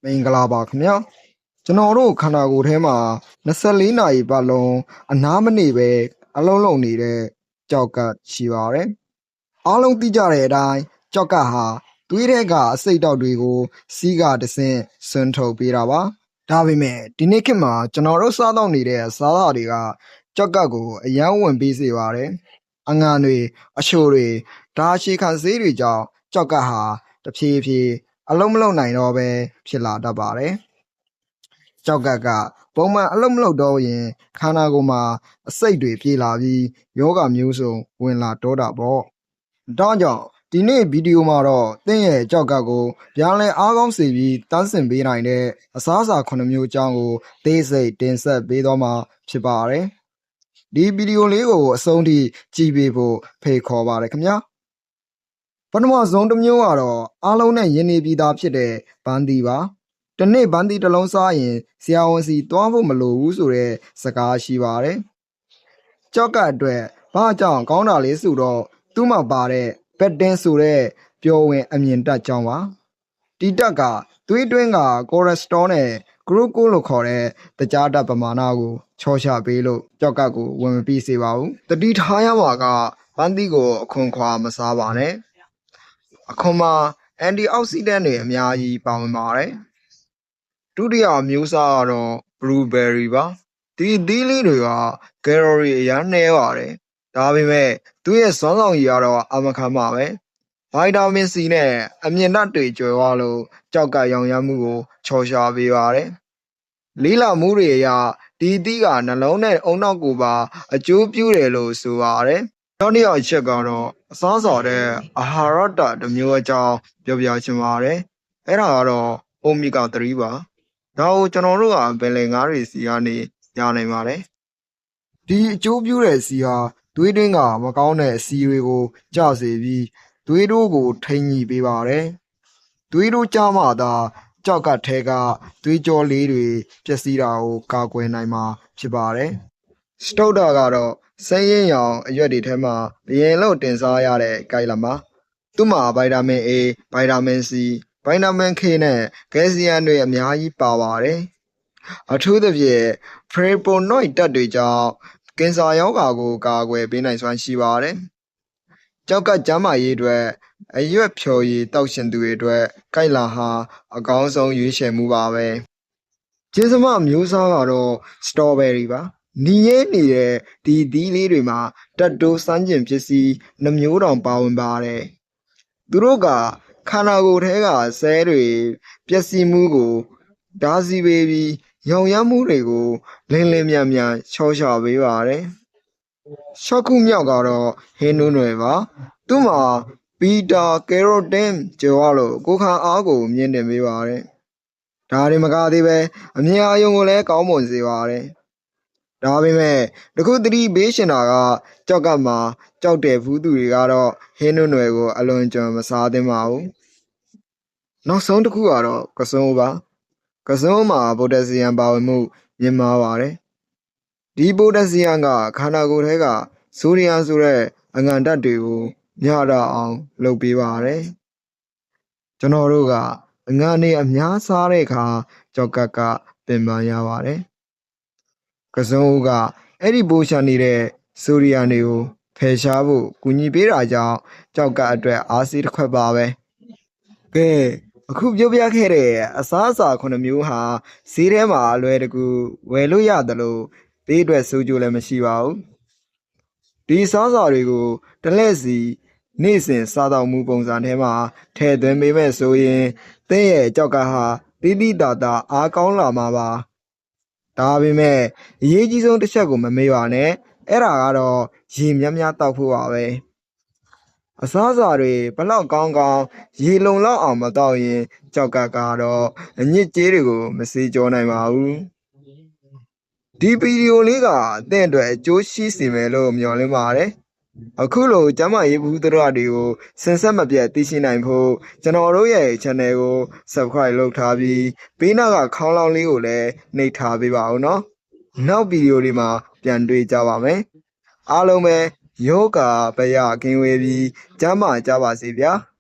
မင်္ဂလာပါခင်ဗျာကျွန်တော်တို့ခန္ဓာကိုယ်ထဲမှာ24နာရီပတ်လုံးအနားမနေပဲအလုံးလုံးနေတဲ့ကြောက်ကပ်ရှိပါတယ်အားလုံးသိကြတဲ့အတိုင်းကြောက်ကပ်ဟာသွေးထဲကအဆိပ်တောက်တွေကိုစီးကတဆင့်ဆွန်းထုတ်ပေးတာပါဒါပေမဲ့ဒီနေ့ခေတ်မှာကျွန်တော်တို့စားတော့နေတဲ့အစားအစာတွေကကြောက်ကပ်ကိုအယမ်းဝင်ပေးစေပါတယ်အငံတွေအချိုတွေဒါရှည်ခံဆေးတွေကြောင့်ကြောက်ကပ်ဟာတဖြည်းဖြည်းအလုံးမလုံးနိုင်တော့ပဲဖြစ်လာတတ်ပါတယ်။ကြောက်ကပ်ကပုံမှန်အလုံးမလုံးတော့ရင်ခန္ဓာကိုယ်မှာအဆိပ်တွေပြေလာပြီးယောဂမျိုးစုံဝင်လာတော့တာပေါ့။ဒါကြောင့်ဒီနေ့ဗီဒီယိုမှာတော့သင်ရဲ့ကြောက်ကပ်ကိုပြန်လည်အားကောင်းစေပြီးတန်းဆင်ပေးနိုင်တဲ့အစားအစာ9မျိုးအကြောင်းကိုသိစိတ်တင်ဆက်ပေးသွားမှာဖြစ်ပါတယ်။ဒီဗီဒီယိုလေးကိုအဆုံးထိကြည့်ပေးဖို့ဖိတ်ခေါ်ပါတယ်ခင်ဗျာ။ပထမဆုံးတစ်မျိုးကတော့အားလုံးနဲ့ယဉ်နေပြီးသားဖြစ်တဲ့ဘန်းသီးပါ။တစ်နေ့ဘန်းသီးတစ်လုံးစားရင်ဆရာဝန်စီသွားဖို့မလိုဘူးဆိုတဲ့စကားရှိပါတယ်။ကြောက်ကပ်အတွက်ဘာကြောင့်ကောင်းတာလဲဆိုတော့သူ့မှာပါတဲ့ဘက်တင်ဆိုတဲ့ပျော်ဝင်အမြင်တက်ကြောင်းပါ။ဒီတက်ကသွေးတွင်းကကိုလက်စတရောနဲ့ဂလူကိုလို့ခေါ်တဲ့တကြားဓာတ်ပမာဏကိုချောချပေးလို့ကြောက်ကပ်ကိုဝင်မပြီးစေပါဘူး။တတိထားရမှာကဘန်းသီးကိုအခွန်ခွာမစားပါနဲ့။အခွန်မှာအန်တီအောက်ဆီဒန့်တွေအများကြီးပါဝင်ပါတယ်။ဒုတိယမျိုးစားကတော့ဘလူးဘယ်ရီပါ။ဒီသီးလေးတွေကကယ်လိုရီအများနည်းပါတယ်။ဒါပေမဲ့သူ့ရဲ့စွမ်းဆောင်ရည်ကတော့အမခံပါပဲ။ဗိုက်တာမင်စီနဲ့အမြင့်ဓာတ်တွေကျွယ်ဝလို့ကြောက်ကပ်ရောင်ရမ်းမှုကိုချော်ရှာပေးပါတယ်။လေးလာမှုတွေအရဒီသီးကနှလုံးနဲ့အုံနောက်ကိုပါအကျိုးပြုတယ်လို့ဆိုပါတယ်။နောက်တစ်ယောက်အချက်ကတော့အစားအစာတဲ့အာဟာရဓာတ်တစ်မျိုးအကြောင်းပြောပြချင်ပါတယ်။အဲ့ဒါကတော့အိုမီဂါ3ပါ။ဒါကိုကျွန်တော်တို့ကဘယ်လင်ငါးတွေစီကနေရနိုင်ပါတယ်။ဒီအကျိုးပြုတဲ့စီဟာသွေးတွင်းကမကောင်းတဲ့စီတွေကိုကျစေပြီးသွေးတိုးကိုထိန်းညှိပေးပါတယ်။သွေးတိုးကျမှသာကြောက်ကပ်ထဲကသွေးကြောလေးတွေပျက်စီးတာကိုကာကွယ်နိုင်မှာဖြစ်ပါတယ်။စတုဒ္ဓကတော့စိမ်းရင်းရောင်အရွက်တွေထဲမှာဘယင်လို့တင်စားရတဲ့ကိုက်လမှာသူ့မှာဗိုက်တာမင် A ဗိုက်တာမင် C ဗိုက်တာမင် K နဲ့ကယ်လ်ဆီယမ်တွေအများကြီးပါပါတယ်။အထူးသဖြင့်ဖရေပိုနိုက်ဓာတ်တွေကြောင့်ကင်ဆာရောဂါကိုကာကွယ်ပေးနိုင်စွမ်းရှိပါတယ်။ကြောက်ကပ်ကျန်းမာရေးအတွက်အရွက်ဖြော်ရည်တောက်ရှင်သူတွေအတွက်ကိုက်လာဟာအကောင်းဆုံးရွေးချယ်မှုပါပဲ။ကျေးဇူးမမျိုးစားကတော့စတော်ဘယ်ရီပါ။နီရဲနေတဲ့ဒီသီးလေးတွေမှာတက်တိုးစမ်းကျင်ပစ္စည်းနှမျိုးတောင်ပါဝင်ပါတယ်။သူတို့ကခန္ဓာကိုယ်ထဲကဆဲတွေပျက်စီးမှုကိုဓာစီပေးပြီးရောင်ရမ်းမှုတွေကိုလင်းလင်းမြန်မြန်ချောချပေးပါတယ်။ရှော့ခုမြောက်ကတော့ဟင်းနုံးတွေပါ။သူ့မှာဘီတာကယ်ရိုတင်ကျော်ရလို့ကိုယ်ခံအားကိုမြင့်တင်ပေးပါတယ်။ဒါတွေမကသေးပဲအမြင်အာရုံကိုလည်းကောင်းမွန်စေပါတယ်။ဒါပေမဲ့တခုသတိပေးရှင်တာကကြောက်ကပ်မှာကြောက်တဲ့ဘူးသူတွေကတော့ဟင်းနုံးတွေကိုအလွန်ကျွံမစားသင့်ပါဘူး။နောက်ဆုံးတစ်ခုကတော့ကစွန်းပါ။ကစွန်းမှာပိုတက်ဆီယမ်ပါဝင်မှုမြင့်မားပါတယ်။ဒီပိုတက်ဆီယမ်ကခန္ဓာကိုယ်ထဲကဆိုဒီယမ်ဆိုတဲ့အငံဓာတ်တွေကိုမျှတအောင်လုပ်ပေးပါတယ်။ကျွန်တော်တို့ကအငံတွေအများစားတဲ့အခါကြောက်ကပ်ကပင်ပန်းရပါတယ်။ကစွန်းဦးကအဲ့ဒီပိုရှာနေတဲ့ဆိုဒီယမ်တွေကိုဖယ်ရှားဖို့ကူညီပေးတာကြောင့်ကြောက်ကပ်အတွက်အားစီးတစ်ခွက်ပါပဲ။ကဲအခုပြောပြခဲ့တဲ့အစားအစာ9မျိုးဟာဈေးထဲမှာအလွယ်တကူဝယ်လို့ရတယ်လို့ဘေးအတွက်စိုးကျိုးလည်းမရှိပါဘူး။ဒီစားစာတွေကိုတစ်လက်စီနေ့စဉ်စားတော့မှုပုံစံထဲမှာထည့်သွင်းပေးမဲ့ဆိုရင်သင်ရဲ့ကြောက်ကပ်ဟာတိတိတသာအားကောင်းလာမှာပါ။ဒါပေမဲ့အရေးကြီးဆုံးတစ်ချက်ကိုမမေ့ပါနဲ့အဲ့ဒါကတော့ရေများများတောက်ဖို့ပါပဲ။အစားအစာတွေဘလောက်ကောင်းကောင်းရေလုံလောက်အောင်မတောက်ရင်ကြောက်ကပ်ကတော့အညစ်အကြေးတွေကိုမစေးကြောနိုင်ပါဘူး။ဒီဗီဒီယိုလေးကအသင့်အတွက်အကျိုးရှိစေမယ်လို့မျှော်လင့်ပါတယ်။အခုလိုကျန်းမာရေးဘူးသရတွေကိုစင်ဆက်မပြတ်သိရှိနိုင်ဖို့ကျွန်တော်တို့ရဲ့ channel ကို subscribe လုပ်ထားပြီးဘေးနားကခေါင်းလောင်းလေးကိုလည်းနှိပ်ထားပေးပါဦးနော်။နောက်ဗီဒီယိုတွေမှာပြန်တွေ့ကြပါမယ်။အားလုံးပဲယောဂဗျာကင်းဝေးပြီးကျန်းမာကြပါစေဗျာ။